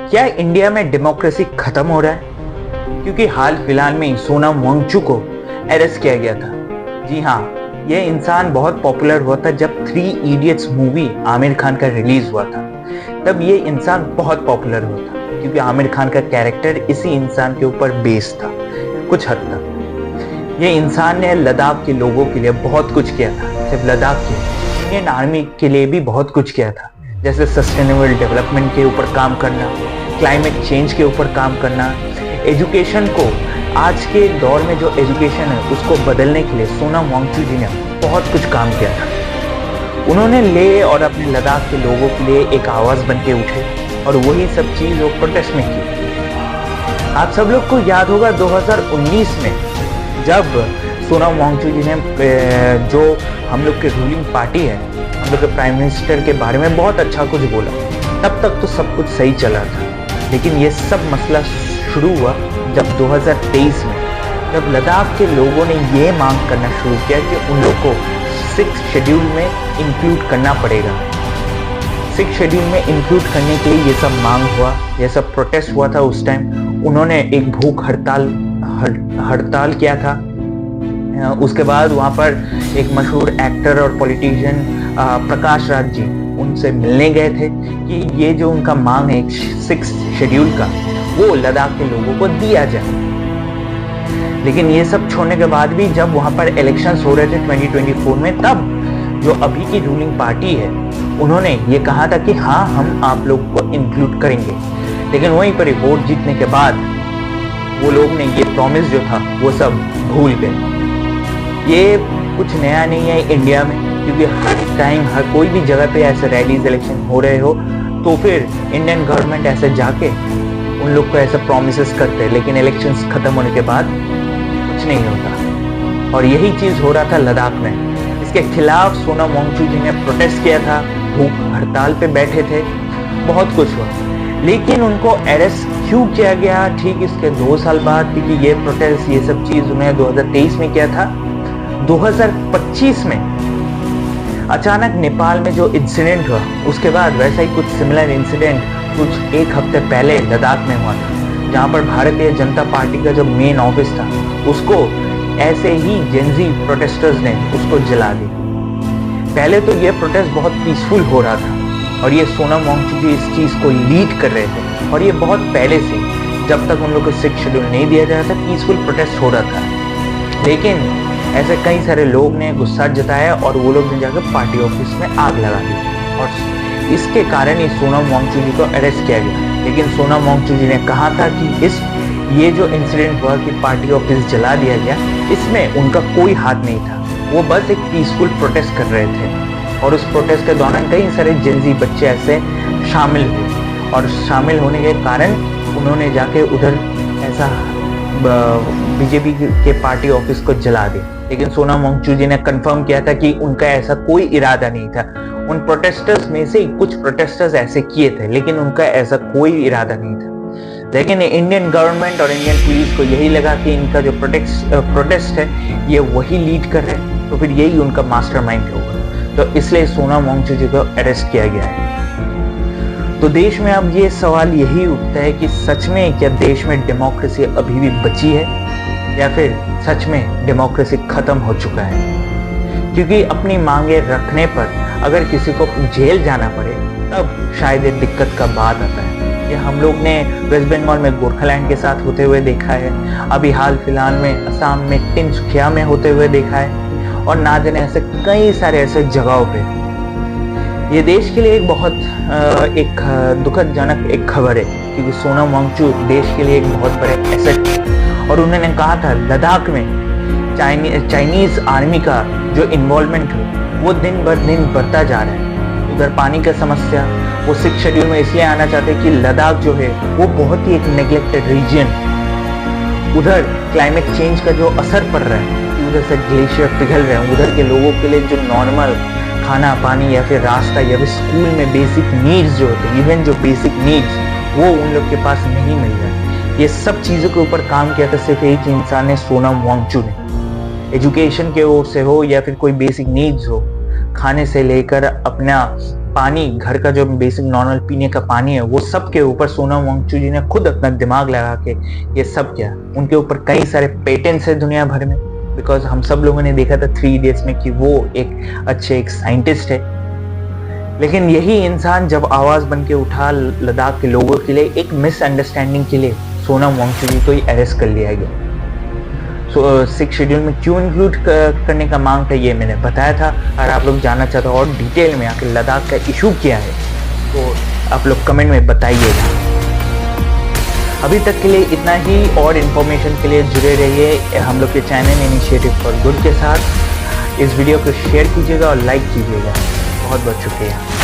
क्या इंडिया में डेमोक्रेसी खत्म हो रहा है? क्योंकि हाल फिलहाल में ही सोनम वांगचुक को अरेस्ट किया गया था। जी हाँ, यह इंसान बहुत पॉपुलर हुआ था जब 3 इडियट्स मूवी आमिर खान का रिलीज हुआ था। तब ये इंसान बहुत पॉपुलर हुआ था क्योंकि आमिर खान का कैरेक्टर इसी इंसान के ऊपर बेस्ड था कुछ हद तक। ये इंसान ने लद्दाख के लोगों के लिए बहुत कुछ किया था। सिर्फ लद्दाख के, इंडियन आर्मी के लिए भी बहुत कुछ किया था, जैसे सस्टेनेबल डेवलपमेंट के ऊपर काम करना, क्लाइमेट चेंज के ऊपर काम करना, एजुकेशन को, आज के दौर में जो एजुकेशन है उसको बदलने के लिए सोनम वांगचुक जी ने बहुत कुछ काम किया था। उन्होंने लेह और अपने लद्दाख के लोगों के लिए एक आवाज बन के उठे और वही सब चीज वो प्रोटेस्ट में की। आप सब लोग को याद होगा 2019 में जब सोनम वांगचुक जी ने जो हम लोग की रूलिंग पार्टी है, हम लोग के प्राइम मिनिस्टर के बारे में बहुत अच्छा कुछ बोला। तब तक तो सब कुछ सही चला था, लेकिन ये सब मसला शुरू हुआ जब 2023 में जब लद्दाख के लोगों ने ये मांग करना शुरू किया कि उन लोग को 6th शेड्यूल में इंक्लूड करना पड़ेगा। 6th शेड्यूल में इंक्लूड करने के लिए ये सब मांग हुआ, ये सब प्रोटेस्ट हुआ था। उस टाइम उन्होंने एक भूख हड़ताल किया था। उसके बाद वहाँ पर एक मशहूर एक्टर और पॉलिटिशियन प्रकाश राज जी उनसे मिलने गए थे कि ये जो उनका मांग है 6th शेड्यूल का, वो लद्दाख के लोगों को दिया जाए। लेकिन ये सब छोड़ने के बाद भी जब वहाँ पर इलेक्शंस हो रहे थे 2024 में, तब जो अभी की रूलिंग पार्टी है उन्होंने ये कहा था कि हाँ, हम आप लोग को इंक्लूड करेंगे। लेकिन वहीं पर वोट जीतने के बाद वो लोग ने ये प्रॉमिस जो था वो सब भूल गए। ये कुछ नया नहीं है इंडिया में, क्योंकि हर टाइम हर कोई भी जगह पे ऐसे रैलीज इलेक्शन हो रहे हो तो फिर इंडियन गवर्नमेंट ऐसे जाके उन लोग को ऐसा प्रोमिसेस करते हैं, लेकिन इलेक्शंस खत्म होने के बाद कुछ नहीं होता। और यही चीज हो रहा था लद्दाख में। इसके खिलाफ सोनम वांगचुक जी ने प्रोटेस्ट किया था, भूख हड़ताल पे बैठे थे, बहुत कुछ हुआ। लेकिन उनको अरेस्ट क्यों किया गया? ठीक इसके 2 साल बाद, क्योंकि ये प्रोटेस्ट ये सब चीज उन्होंने 2023 में किया था। 2025 में अचानक नेपाल में जो इंसिडेंट हुआ, उसके बाद वैसा ही कुछ सिमिलर इंसिडेंट कुछ एक हफ्ते पहले लद्दाख में हुआ था, जहां पर भारतीय जनता पार्टी का जो मेन ऑफिस था उसको ऐसे ही जेनजी प्रोटेस्टर्स ने उसको जला दिया। पहले तो ये प्रोटेस्ट बहुत पीसफुल हो रहा था और ये सोनम वांगचुक जी इस चीज को लीड कर रहे थे, और ये बहुत पहले से, जब तक उन लोग को 6th शेड्यूल नहीं दिया जाता, पीसफुल प्रोटेस्ट हो रहा था। लेकिन ऐसे कई सारे लोग ने गुस्सा जताया और वो लोग ने जाकर पार्टी ऑफिस में आग लगा दी, और इसके कारण ही सोनम वांगचुक जी को अरेस्ट किया गया। लेकिन सोनम वांगचुक जी ने कहा था कि ये जो इंसिडेंट हुआ कि पार्टी ऑफिस जला दिया गया, इसमें उनका कोई हाथ नहीं था। वो बस एक पीसफुल प्रोटेस्ट कर रहे थे, और उस प्रोटेस्ट के दौरान कई सारे जेनजी बच्चे ऐसे शामिल हुए, और शामिल होने के कारण उन्होंने जाके उधर ऐसा बीजेपी के पार्टी ऑफिस को जला दिया। लेकिन सोनम वांगचुक जी ने कंफर्म किया था कि उनका ऐसा कोई इरादा नहीं था। उन प्रोटेस्टर्स में से कुछ प्रोटेस्टर्स ऐसे किए थे, लेकिन उनका ऐसा कोई इरादा नहीं था। लेकिन इंडियन गवर्नमेंट और इंडियन पुलिस को यही लगा कि इनका जो प्रोटेस्ट है ये वही लीड कर रहे हैं, तो फिर यही उनका मास्टरमाइंड होगा। तो इसलिए सोनम वांगचुक जी को अरेस्ट किया गया है। तो देश में अब ये सवाल यही उठता है कि सच में क्या देश में डेमोक्रेसी अभी भी बची है, या फिर सच में डेमोक्रेसी खत्म हो चुका है? क्योंकि अपनी मांगे रखने पर अगर किसी को जेल जाना पड़े तब शायद ये दिक्कत का बात आता है। ये हम लोग ने वेस्ट बंगाल में गोरखालैंड के साथ होते हुए देखा है, अभी हाल फिलहाल में असम में तिनसुकिया में होते हुए देखा है, और ना जाने ऐसे कई सारे ऐसे जगहों पे। ये देश के लिए एक बहुत एक दुखदजनक एक खबर है, क्योंकि सोनम वांगचुक देश के लिए एक बहुत बड़े एसेट है। और उन्होंने कहा था लद्दाख में चाइनीज आर्मी का जो इन्वॉल्वमेंट है वो दिन बर दिन बढ़ता जा रहा है। उधर पानी का समस्या, वो 6th शेड्यूल में इसलिए आना चाहते हैं कि लद्दाख जो है वो बहुत ही एक नेग्लेक्टेड रीजन, उधर क्लाइमेट चेंज का जो असर पड़ रहा है, उधर से ग्लेशियर पिघल रहे हैं, उधर के लोगों के लिए जो नॉर्मल खाना पानी या फिर रास्ता या फिर स्कूल में बेसिक नीड्स जो होते हैं, इवन जो बेसिक नीड्स वो उन लोग के पास नहीं मिल रहा है। ये सब चीज़ों के ऊपर काम किया था सिर्फ एक इंसान ने, सोनम वांगचुक ने। एजुकेशन के ओर से हो या फिर कोई बेसिक नीड्स हो, खाने से लेकर अपना पानी, घर का जो बेसिक नॉर्मल पीने का पानी है, वो सब के ऊपर सोनम वांगचुक जी ने खुद अपना दिमाग लगा के ये सब किया। उनके ऊपर कई सारे पेटेंट्स है दुनिया भर में, बिकॉज हम सब लोगों ने देखा था 3 इडियट्स में कि वो एक साइंटिस्ट है। लेकिन यही इंसान जब आवाज बन के उठा लद्दाख के लोगों के लिए, एक मिसअंडरस्टैंडिंग के लिए सोनम वांगचुक जी को ही अरेस्ट कर लिया गया। सिक्स शेड्यूल में क्यों इंक्लूड करने का मांग था, ये मैंने बताया था। अगर आप लोग जानना चाहते हो और डिटेल में आकर लद्दाख का इशू क्या है, तो आप लोग कमेंट में बताइएगा। अभी तक के लिए इतना ही, और इन्फॉर्मेशन के लिए जुड़े रहिए हम लोग के चैनल इनिशिएटिव फॉर गुड के साथ। इस वीडियो को शेयर कीजिएगा और लाइक कीजिएगा। बहुत बहुत शुक्रिया।